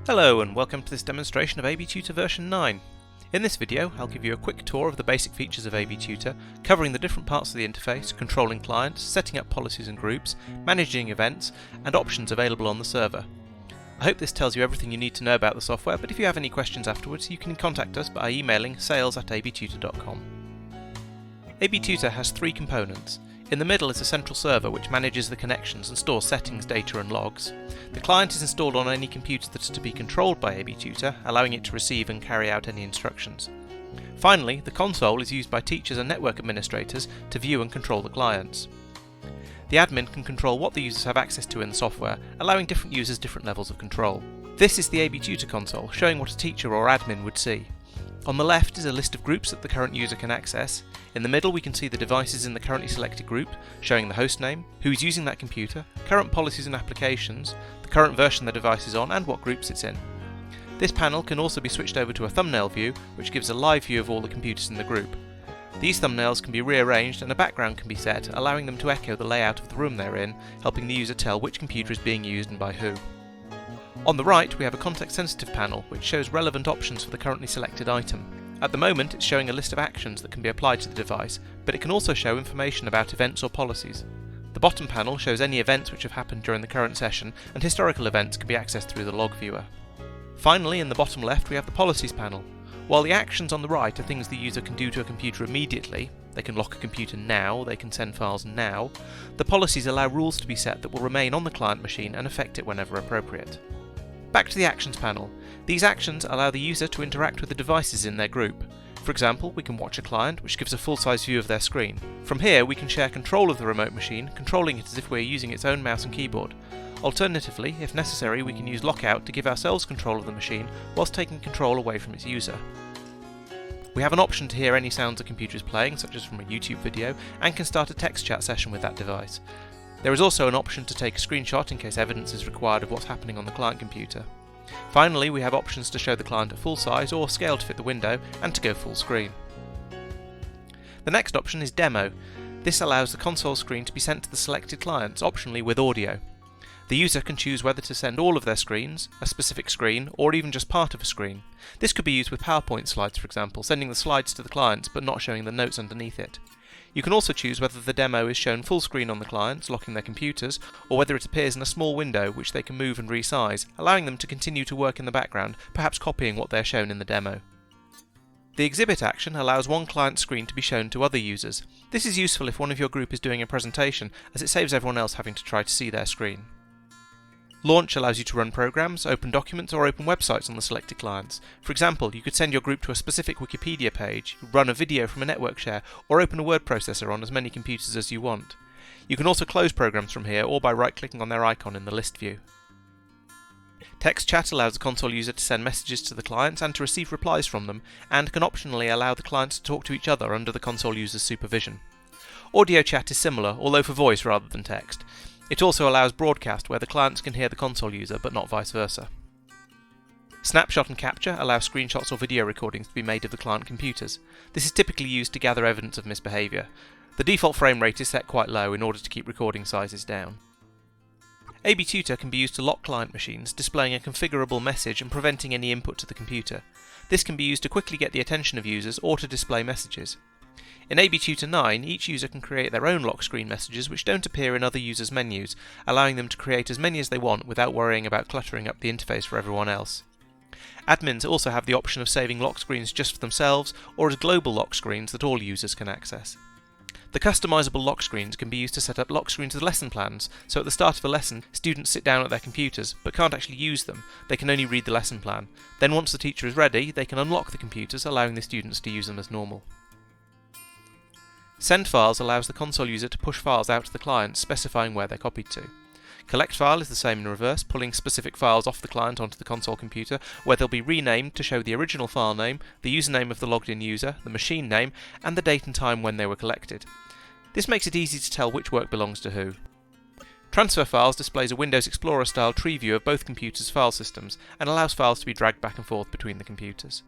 Hello and welcome to this demonstration of AB Tutor version 9. In this video I'll give you a quick tour of the basic features of AB Tutor, covering the different parts of the interface, controlling clients, setting up policies and groups, managing events, and options available on the server. I hope this tells you everything you need to know about the software, but if you have any questions afterwards you can contact us by emailing sales@abtutor.com. AB Tutor has three components. In the middle is a central server which manages the connections and stores settings, data and logs. The client is installed on any computer that is to be controlled by AB Tutor, allowing it to receive and carry out any instructions. Finally, the console is used by teachers and network administrators to view and control the clients. The admin can control what the users have access to in the software, allowing different users different levels of control. This is the AB Tutor console, showing what a teacher or admin would see. On the left is a list of groups that the current user can access. In the middle we can see the devices in the currently selected group, showing the host name, who is using that computer, current policies and applications, the current version the device is on and what groups it's in. This panel can also be switched over to a thumbnail view, which gives a live view of all the computers in the group. These thumbnails can be rearranged and a background can be set, allowing them to echo the layout of the room they're in, helping the user tell which computer is being used and by who. On the right we have a context-sensitive panel which shows relevant options for the currently selected item. At the moment it's showing a list of actions that can be applied to the device, but it can also show information about events or policies. The bottom panel shows any events which have happened during the current session, and historical events can be accessed through the log viewer. Finally, in the bottom left we have the policies panel. While the actions on the right are things the user can do to a computer immediately, they can lock a computer now, they can send files now, the policies allow rules to be set that will remain on the client machine and affect it whenever appropriate. Back to the Actions panel. These actions allow the user to interact with the devices in their group. For example, we can watch a client, which gives a full-size view of their screen. From here we can share control of the remote machine, controlling it as if we're using its own mouse and keyboard. Alternatively, if necessary, we can use lockout to give ourselves control of the machine whilst taking control away from its user. We have an option to hear any sounds a computer is playing, such as from a YouTube video, and can start a text chat session with that device. There is also an option to take a screenshot in case evidence is required of what's happening on the client computer. Finally, we have options to show the client at full size or scale to fit the window and to go full screen. The next option is Demo. This allows the console screen to be sent to the selected clients, optionally with audio. The user can choose whether to send all of their screens, a specific screen, or even just part of a screen. This could be used with PowerPoint slides, for example, sending the slides to the clients but not showing the notes underneath it. You can also choose whether the demo is shown full screen on the clients, locking their computers, or whether it appears in a small window which they can move and resize, allowing them to continue to work in the background, perhaps copying what they're shown in the demo. The exhibit action allows one client screen to be shown to other users. This is useful if one of your group is doing a presentation, as it saves everyone else having to try to see their screen. Launch allows you to run programs, open documents or open websites on the selected clients. For example, you could send your group to a specific Wikipedia page, run a video from a network share, or open a word processor on as many computers as you want. You can also close programs from here or by right-clicking on their icon in the list view. Text chat allows the console user to send messages to the clients and to receive replies from them, and can optionally allow the clients to talk to each other under the console user's supervision. Audio chat is similar, although for voice rather than text. It also allows broadcast, where the clients can hear the console user but not vice versa. Snapshot and capture allow screenshots or video recordings to be made of the client computers. This is typically used to gather evidence of misbehaviour. The default frame rate is set quite low in order to keep recording sizes down. AB Tutor can be used to lock client machines, displaying a configurable message and preventing any input to the computer. This can be used to quickly get the attention of users or to display messages. In AB Tutor 9, each user can create their own lock screen messages which don't appear in other users' menus, allowing them to create as many as they want without worrying about cluttering up the interface for everyone else. Admins also have the option of saving lock screens just for themselves or as global lock screens that all users can access. The customizable lock screens can be used to set up lock screens with lesson plans, so at the start of a lesson, students sit down at their computers but can't actually use them, they can only read the lesson plan. Then once the teacher is ready, they can unlock the computers, allowing the students to use them as normal. Send files allows the console user to push files out to the client, specifying where they're copied to. Collect file is the same in reverse, pulling specific files off the client onto the console computer, where they'll be renamed to show the original file name, the username of the logged in user, the machine name, and the date and time when they were collected. This makes it easy to tell which work belongs to who. Transfer files displays a Windows Explorer style tree view of both computers' file systems, and allows files to be dragged back and forth between the computers.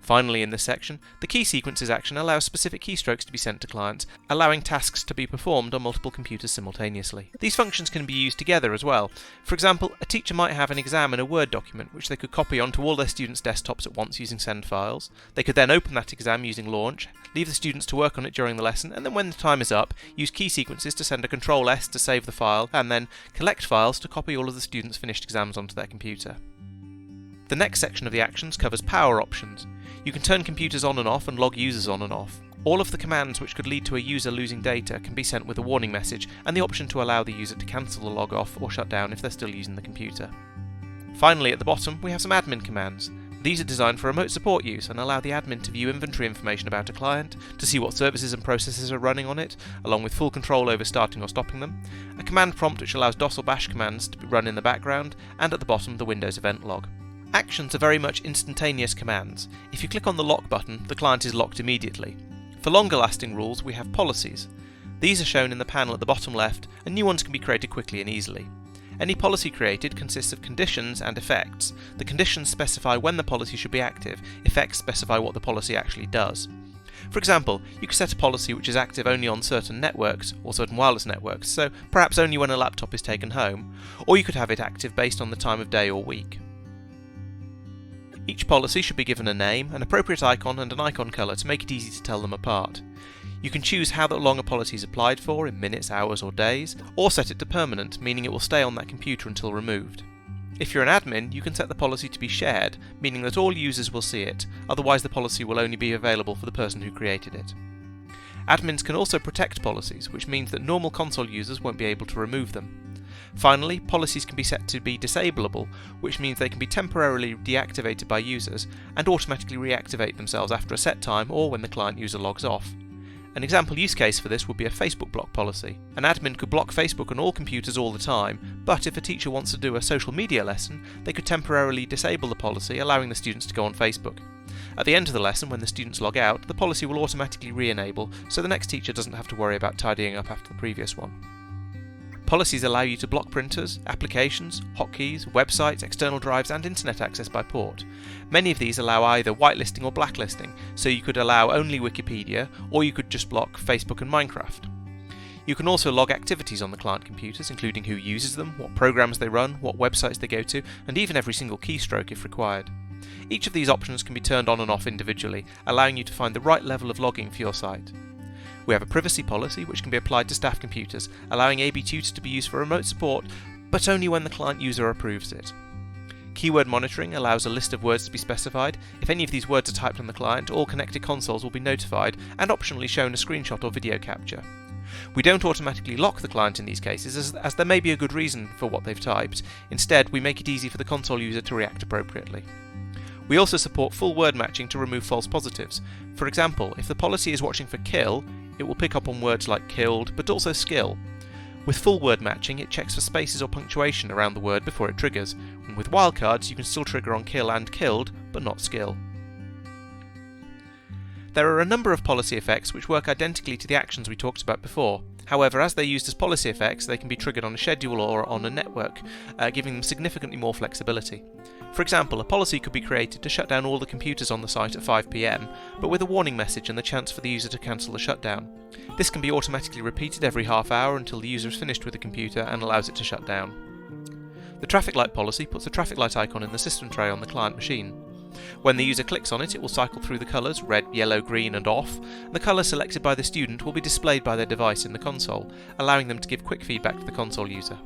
Finally, in this section, the key sequences action allows specific keystrokes to be sent to clients, allowing tasks to be performed on multiple computers simultaneously. These functions can be used together as well. For example, a teacher might have an exam in a Word document which they could copy onto all their students' desktops at once using Send Files. They could then open that exam using Launch, leave the students to work on it during the lesson, and then when the time is up, use key sequences to send a Control-S to save the file, and then collect files to copy all of the students' finished exams onto their computer. The next section of the actions covers power options. You can turn computers on and off and log users on and off. All of the commands which could lead to a user losing data can be sent with a warning message and the option to allow the user to cancel the log off or shut down if they're still using the computer. Finally, at the bottom, we have some admin commands. These are designed for remote support use and allow the admin to view inventory information about a client, to see what services and processes are running on it, along with full control over starting or stopping them, a command prompt which allows DOS or bash commands to run in the background, and at the bottom the Windows event log. Actions are very much instantaneous commands. If you click on the lock button, the client is locked immediately. For longer lasting rules, we have policies. These are shown in the panel at the bottom left, and new ones can be created quickly and easily. Any policy created consists of conditions and effects. The conditions specify when the policy should be active, effects specify what the policy actually does. For example, you could set a policy which is active only on certain networks, or certain wireless networks, so perhaps only when a laptop is taken home, or you could have it active based on the time of day or week. Each policy should be given a name, an appropriate icon and an icon colour to make it easy to tell them apart. You can choose how long a policy is applied for, in minutes, hours or days, or set it to permanent, meaning it will stay on that computer until removed. If you're an admin, you can set the policy to be shared, meaning that all users will see it, otherwise the policy will only be available for the person who created it. Admins can also protect policies, which means that normal console users won't be able to remove them. Finally, policies can be set to be disableable, which means they can be temporarily deactivated by users and automatically reactivate themselves after a set time or when the client user logs off. An example use case for this would be a Facebook block policy. An admin could block Facebook on all computers all the time, but if a teacher wants to do a social media lesson, they could temporarily disable the policy, allowing the students to go on Facebook. At the end of the lesson, when the students log out, the policy will automatically re-enable, so the next teacher doesn't have to worry about tidying up after the previous one. Policies allow you to block printers, applications, hotkeys, websites, external drives and internet access by port. Many of these allow either whitelisting or blacklisting, so you could allow only Wikipedia, or you could just block Facebook and Minecraft. You can also log activities on the client computers, including who uses them, what programs they run, what websites they go to, and even every single keystroke if required. Each of these options can be turned on and off individually, allowing you to find the right level of logging for your site. We have a privacy policy which can be applied to staff computers, allowing AB Tutor to be used for remote support, but only when the client user approves it. Keyword monitoring allows a list of words to be specified. If any of these words are typed on the client, all connected consoles will be notified and optionally shown a screenshot or video capture. We don't automatically lock the client in these cases, as there may be a good reason for what they've typed. Instead, we make it easy for the console user to react appropriately. We also support full word matching to remove false positives. For example, if the policy is watching for kill, it will pick up on words like killed, but also skill. With full word matching, it checks for spaces or punctuation around the word before it triggers, and with wildcards you can still trigger on kill and killed, but not skill. There are a number of policy effects which work identically to the actions we talked about before. However, as they're used as policy effects, they can be triggered on a schedule or on a network, giving them significantly more flexibility. For example, a policy could be created to shut down all the computers on the site at 5 PM, but with a warning message and the chance for the user to cancel the shutdown. This can be automatically repeated every half hour until the user is finished with the computer and allows it to shut down. The traffic light policy puts a traffic light icon in the system tray on the client machine. When the user clicks on it, it will cycle through the colours red, yellow, green and off. The colour selected by the student will be displayed by their device in the console, allowing them to give quick feedback to the console user.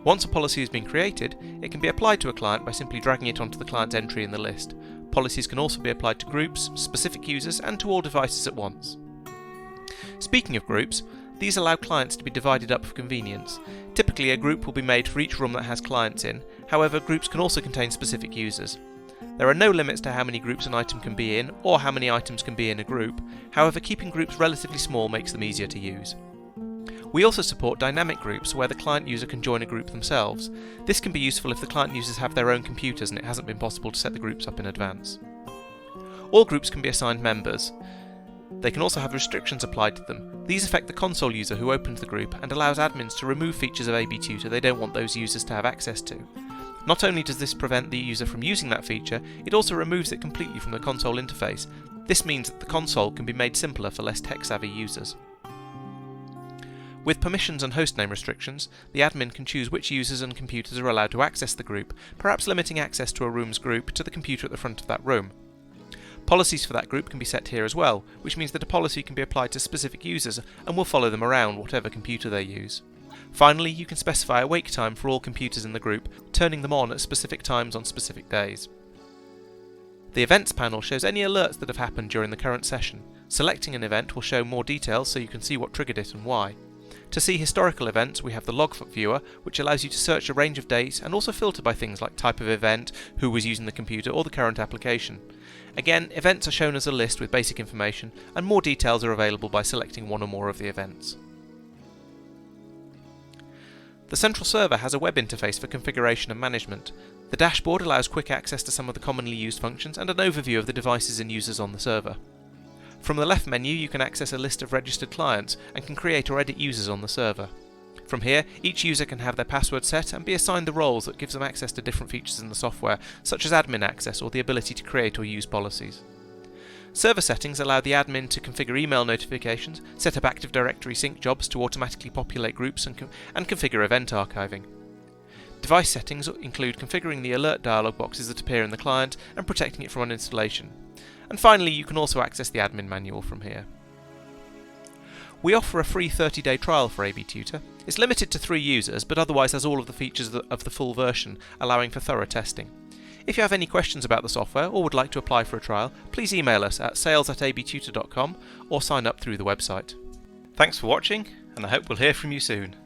Once a policy has been created, it can be applied to a client by simply dragging it onto the client's entry in the list. Policies can also be applied to groups, specific users and to all devices at once. Speaking of groups, these allow clients to be divided up for convenience. Typically a group will be made for each room that has clients in, however groups can also contain specific users. There are no limits to how many groups an item can be in, or how many items can be in a group, however keeping groups relatively small makes them easier to use. We also support dynamic groups where the client user can join a group themselves. This can be useful if the client users have their own computers and it hasn't been possible to set the groups up in advance. All groups can be assigned members. They can also have restrictions applied to them. These affect the console user who opens the group and allows admins to remove features of AB Tutor they don't want those users to have access to. Not only does this prevent the user from using that feature, it also removes it completely from the console interface. This means that the console can be made simpler for less tech-savvy users. With permissions and hostname restrictions, the admin can choose which users and computers are allowed to access the group, perhaps limiting access to a room's group to the computer at the front of that room. Policies for that group can be set here as well, which means that a policy can be applied to specific users and will follow them around whatever computer they use. Finally, you can specify a wake time for all computers in the group, turning them on at specific times on specific days. The Events panel shows any alerts that have happened during the current session. Selecting an event will show more details so you can see what triggered it and why. To see historical events, we have the Log viewer, which allows you to search a range of dates and also filter by things like type of event, who was using the computer, or the current application. Again, events are shown as a list with basic information, and more details are available by selecting one or more of the events. The central server has a web interface for configuration and management. The dashboard allows quick access to some of the commonly used functions and an overview of the devices and users on the server. From the left menu, you can access a list of registered clients and can create or edit users on the server. From here, each user can have their password set and be assigned the roles that gives them access to different features in the software, such as admin access or the ability to create or use policies. Server settings allow the admin to configure email notifications, set up Active Directory sync jobs to automatically populate groups and configure event archiving. Device settings include configuring the alert dialog boxes that appear in the client and protecting it from uninstallation. And finally, you can also access the admin manual from here. We offer a free 30-day trial for AB Tutor. It's limited to 3 users, but otherwise has all of the features of the full version, allowing for thorough testing. If you have any questions about the software or would like to apply for a trial, please email us at sales@abtutor.com or sign up through the website. Thanks for watching, and I hope we'll hear from you soon.